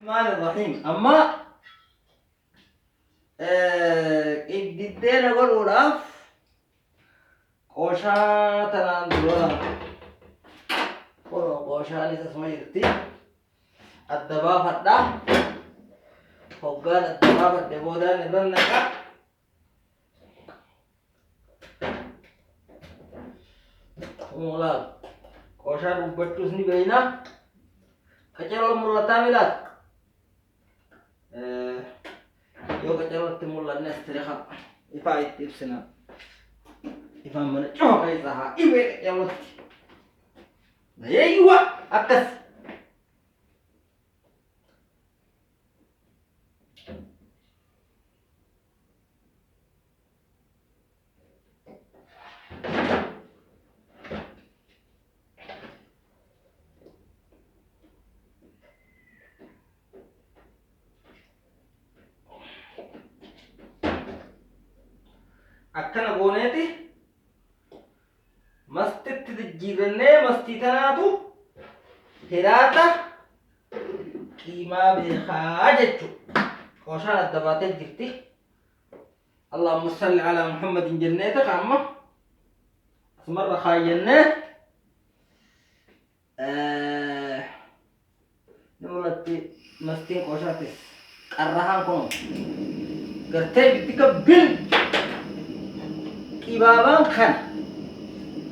الرحمن الرحيم أما الدين أقول ولاف قوشا تنان دولا قوشا لسه سميرتي الدبا فدا فقال الدبا فدا بودا نبرن نكا مولا قوشا ربطوس ني بينا كجلو مولا تاملات يوكا جلو تمولا نستريخا إفا يتبسنا إفا من جوكا يزاها إفا جلو أيوة أكس akkana gooneeti mastitti jijjiirannee mastii tanaatu hiraata qiimaa beekaa jechu qooshaan adda baatee jirti allahumma salli alaa muhammadin jenneeta kaamma asumarra kaayyannee namatti mastiin qooshaattis qarrahaan kun gartee bittika bil Ibabang kan,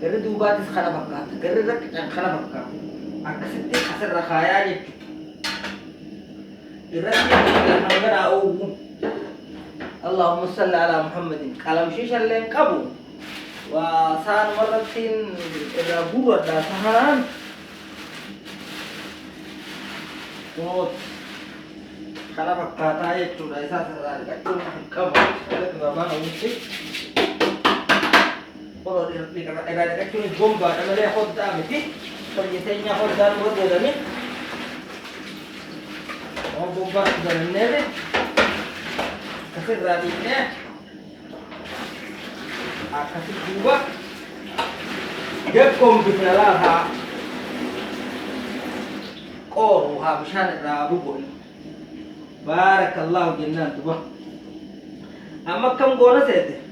kerja dubatis kana fakkaata, kerja rakkan kana fakkaata, akkasitti asirra kaayaa jechuudha. Irratti hanga daa'uun Allahumma salli ala Muhammadin qalamshiishalleen qabu waa saan marrattiin irraa gurradhaa tahaan kunuut kana fakkaataa jechuudha isaa sirraa dhiqachuun qabu irratti babaan uumti. Kalau ada kecil bomba, ada melihat kota mesti perjalanan kota luar biasa ni. Orang bomba dalam ni, kasih radiknya, kasih dua, dia komputer lah, oh, habisan rabu pun. Barakallahu jennan tu bah. Amak kamu gona sih?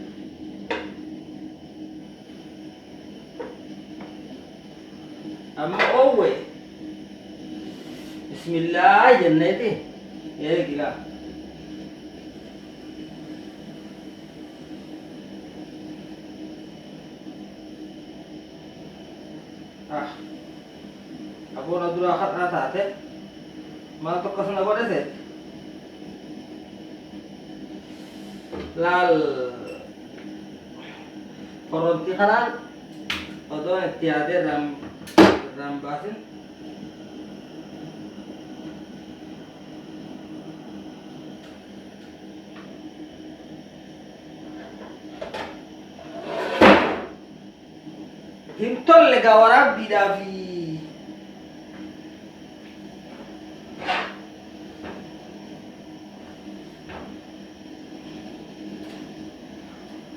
أما أول بسم الله جنتي يا كلا أبو ندرا خطرة تاته ما تقصنا بره سه لال فرنتي خلال أدون اتيادي rambasin himtol lega warab bidafi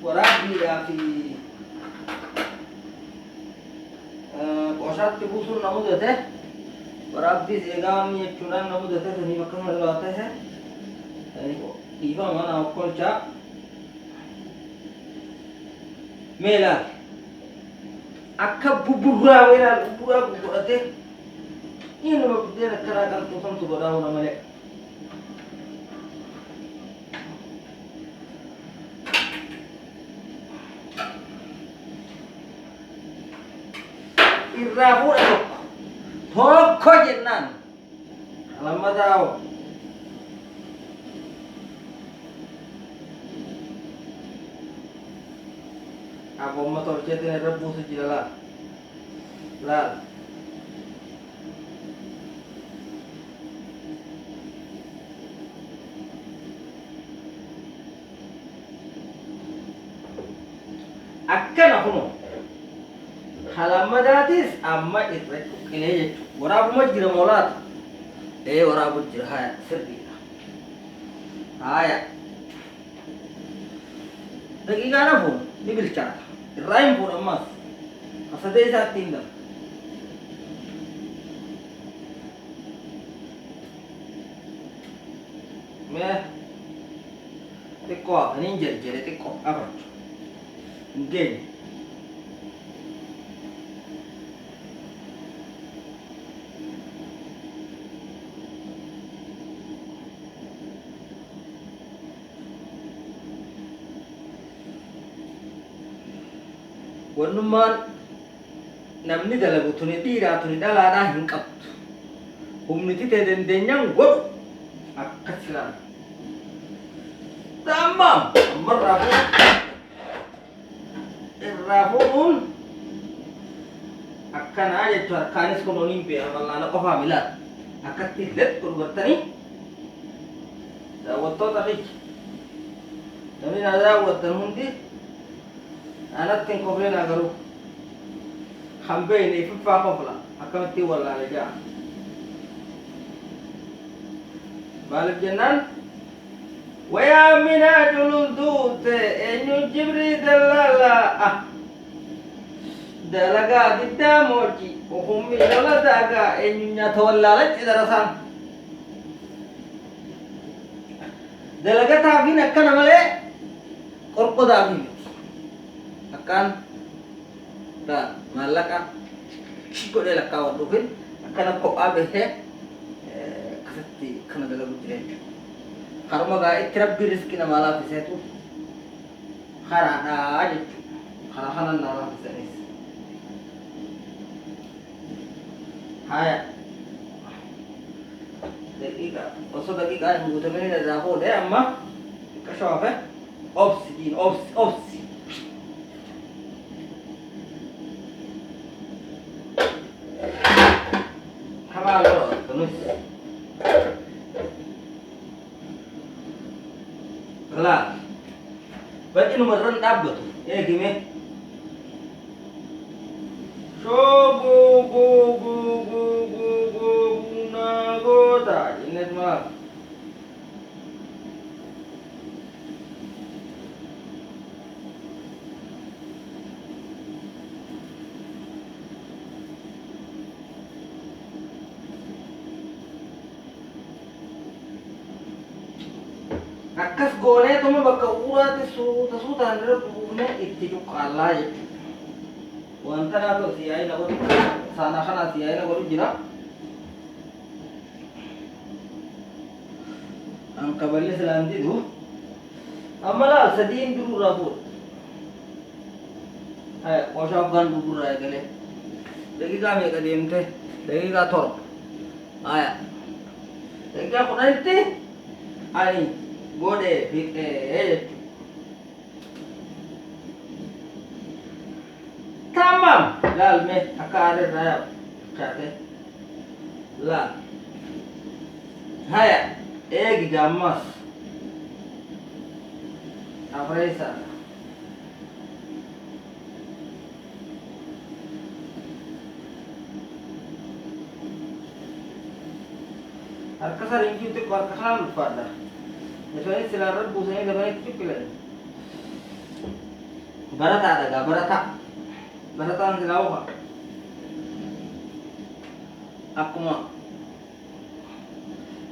warab bidafi औषध के पूछूं नमूद देते हैं और आप भी एगाम ये चुनान नमूद देते हैं नहीं मक्खन लगाते हैं इवा माना आपको चा मेला अक्का बुबुरा वेला बुबुरा ते ये नमक दे रखा कर पूछूं तो बड़ा होना मेरे Irrafu tokko jennan lama tahu aku motor cetin rebus sejala lah akan aku mau halamadatis amma irratti qilee jechuudha. Waraabuma jira moolaata. Waraabu jira haya sirriidha. Haya. Daqiiqaa nafuun ni bilchaata. Irraa hin fuun ammas. Asadee isaatti hin darbu. ما تقوى نينجل جري تقوى أبرد نجي ونمان نمني دلبو توني ديرا توني دلانا هنقبت هم نتي تدندنيان غو أكسلان تمام مرة الرافون أكان aja tuh kanis kono nimpi amal anak kau hamilan akan tidak kurbertani dawat tuh tadi tapi nada dawat terhenti anak ting kau beli nagaru hambe ini fifa kau pula akan tiwal aja balik jenan ويا منا جلودوت إنه جبريل دللا دلقا قداموجي وهم يلا داقا إنه يتولى لك إذا رسان دلقا تابين أكان ملي قرقو دابين أكان دا مالكا شكو دلقا ودوكين أكان أكو أبه كفتي كان دلقا بجرين karma ga itrabbi rizqina mala fisetu kharada aja kharahanan nala fisenis haya daqiqa yang mutamini da zaho da amma ka shafa oxygen kama lo tunus kelar berarti nomor rendah betul ya gimana so nagota ini semua akas gone tuma bakka urate suuta handira buune itti cuqqaallaa jechuudha. Wanta naatoo siyaa'ina godhu saana kana siyaa'ina godhu jira. An kaballi silaantitu amma laal sadiin dururraa fuudha. Qooshaa afgaan dururraa eegalee daqiiqaa meeqa deemte daqiiqaa torba. Daqiiqaa kudhanitti ani gode tamam lal me akare raya chate lal haya egi jammas abresa arkasar inji untuk warkahal pada misalnya silaran busanya gambarnya kecil lagi. Barata ada barata yang silawa. Aku mau.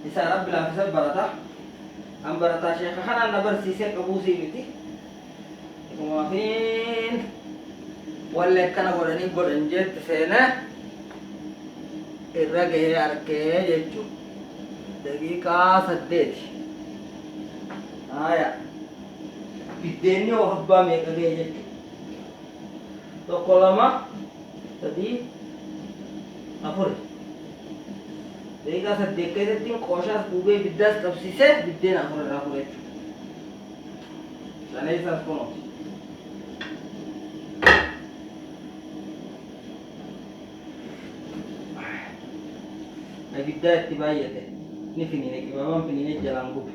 Bisa Arab bilang saya barata. Am barata syekh kan anda bersisir ke busi itu. Aku maafin. Walau karena godani godanjet sana. Irra gaya arke jechu. Daqiiqa 8. biddeenni oo habbaa meeqa ga'e jechuudha. Tokko lama sadii afur. Daqiiqaa 8 keessatti qooshaas gubee biddaas qabsiisee biddeen afur irraa fure jechuudha. Sana isaas kunoo. Ibiddaa itti baay'ate ni finiine qibaabaan finiine jalaan gube.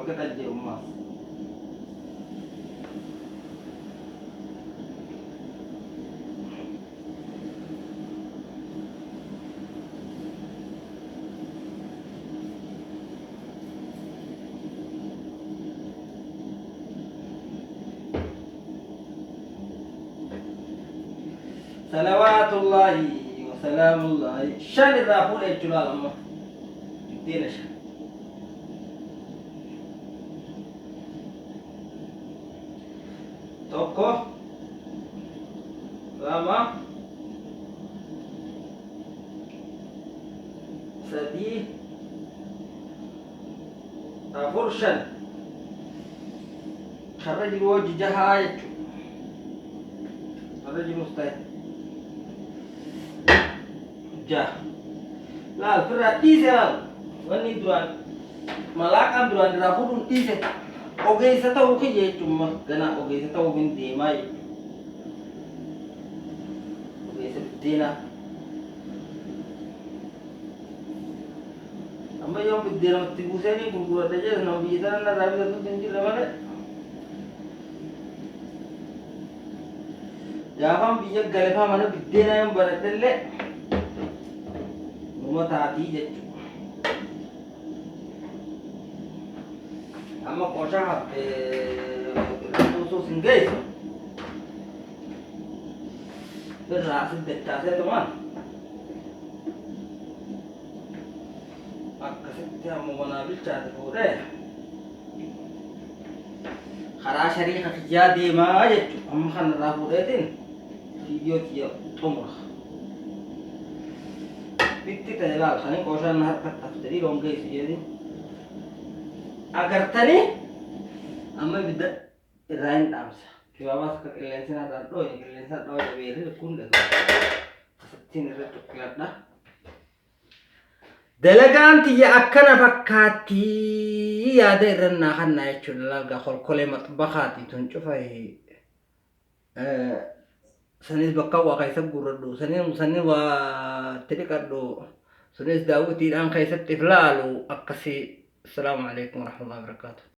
Kita di rumah. Salawatullahi wa سلام الله شان الرافول يجلال أما الدين شان توكو لما سدي رافول شان خرج الوجه جهايج خرج مستعد جاه لا الفرع تيسه لا وني دران ملاكم دران رافول تيسه oge sa tahu ke ye cuma kena oge sa tahu binti mai oge sa bintina amma yang bintina mati busani guru ada je na bidan na rabi satu binti lemane jafam bijak galefa mana bintina yang beratelle rumah tadi je أما قشعة خصوص إنجاز بالرأس الدكتاتة كمان أكثر هم منابل شاد فوره خرا شريحة جادي ما يجوا هم خن رافورتين فيديو تيا تمر بيتي تهلال خنين قشعة نهار كتفتري لون جاي سيدي agar tani amma bida rain damsa kiwawas ke lensa na do ni lensa do ya beri kun da tin re to kladda dalaganti ya akana fakati ya de ranna hanna ya chulal ga khol kole matbakhati tun chufai sanis bakka wa kaisa gurado sanis wa tedikado sanis dawuti an kaisa tiflalu akasi السلام عليكم ورحمة الله وبركاته.